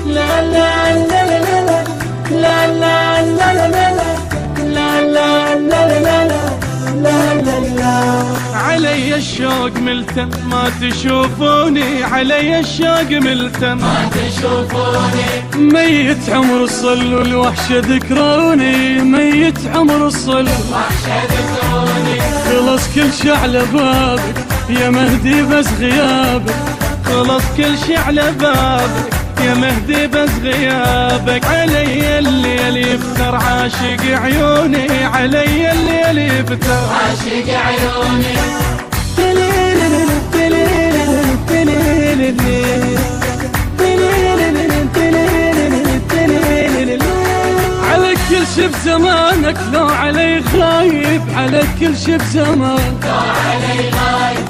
لا لا لا لا لا لا لا لا لا لا لا لا لا لا. علي الشوق ملتم ما تشوفوني، علي الشوق ملتم ما تشوفوني. ميت عمر الصل والوحشة ذكروني، ميت عمر الصل وحشة ذكروني. خلص كل شي على بابك يا مهدي بس غيابك، خلص كل شي على بابك يا مهدي بس غيابك. علي الليل يفتر عاشق عيوني، علي الليل يفتر عاشق عيوني. على كل شي بزمانك لو علي خايب، على كل شي بزمانك لو علي غايب.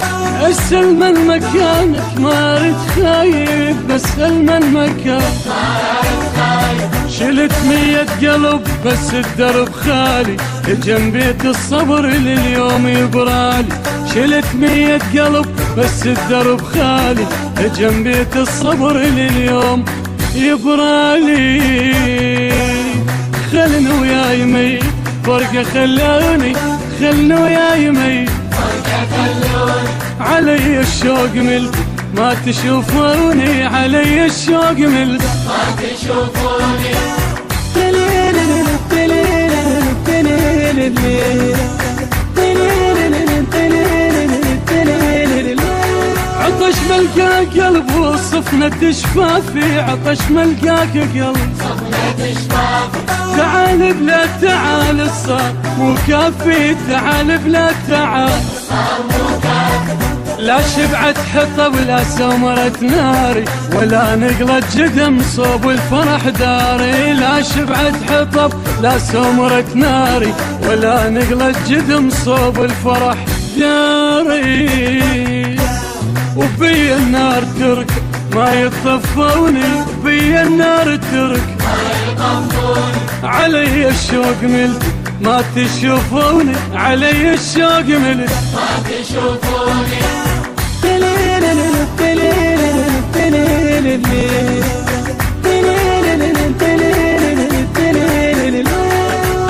اسأل من مكانك ما رد خايب، بسأل من مكانك ما رد خايب. شلت 100 قلب بس الدرب خالي، جنبيت الصبر لليوم يبرالي. شلت 100 قلب بس الدرب خالي، جنبيت الصبر لليوم يبرالي. خلنا وياي ميت فرقة خلوني، خلنا وياي ميت فرقة خلوني. علي الشوق ملت ما تشوفوني، علي الشوق ملت ما تشوفوني. عطش ملقاك قلب وصفنة شفافي، عطش ملقاك قلب صفنة شفافي. تعال بلا تعال الصار مو كافي، تعال بلا تعال صار مو كافي. لا شبعت حطب ولا سمرت ناري، ولا نقلت جدم صوب الفرح داري. لا شبعت حطب لا سمرت ناري، ولا نقلت جدم صوب الفرح داري. وبي النار ترك ما يطفوني، وبي النار ترك ما يطفوني. علي الشوق ملت ما تشوفوني، علي الشوق ملت ما تشوفوني.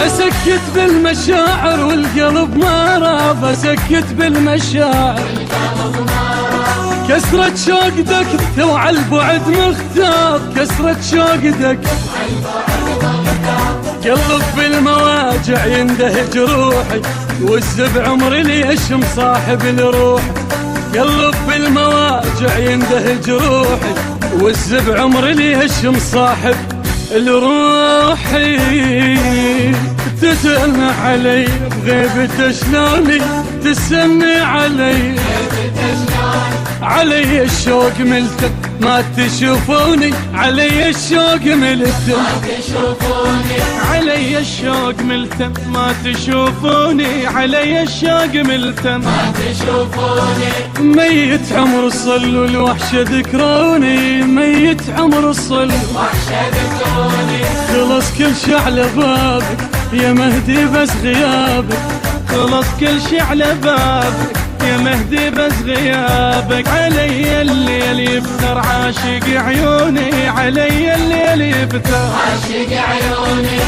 أسكت بالمشاعر والقلب ما راض، أسكت بالمشاعر القلب ما راض. كسرة شوقك توعى البعد مختار، كسرة شوقك قلب بالمواجع يندهج روحي، وز بعمري ليش مصاحب الروح. قلب بالمواجع يندهج روحي، وز بعمري ليش مصاحب الروحي. تسألني علي بغيبة شلوني، تسألني علي علي الشوق ملتم ما تشوفوني، علي الشوق ملتم ما تشوفوني. علي الشوق ملتم ما تشوفوني، علي الشوق ملتم ما تشوفوني. ميت عمر الصل والوحشة ذكروني، ميت عمر الصل وحشة ذكروني. خلص كل شي على بابك يا مهدي بس غيابك، خلص كل شي على بابك يا مهدي بس غيابك. علي الليل يفتر عاشق عيوني، علي الليل يفتر عاشق عيوني.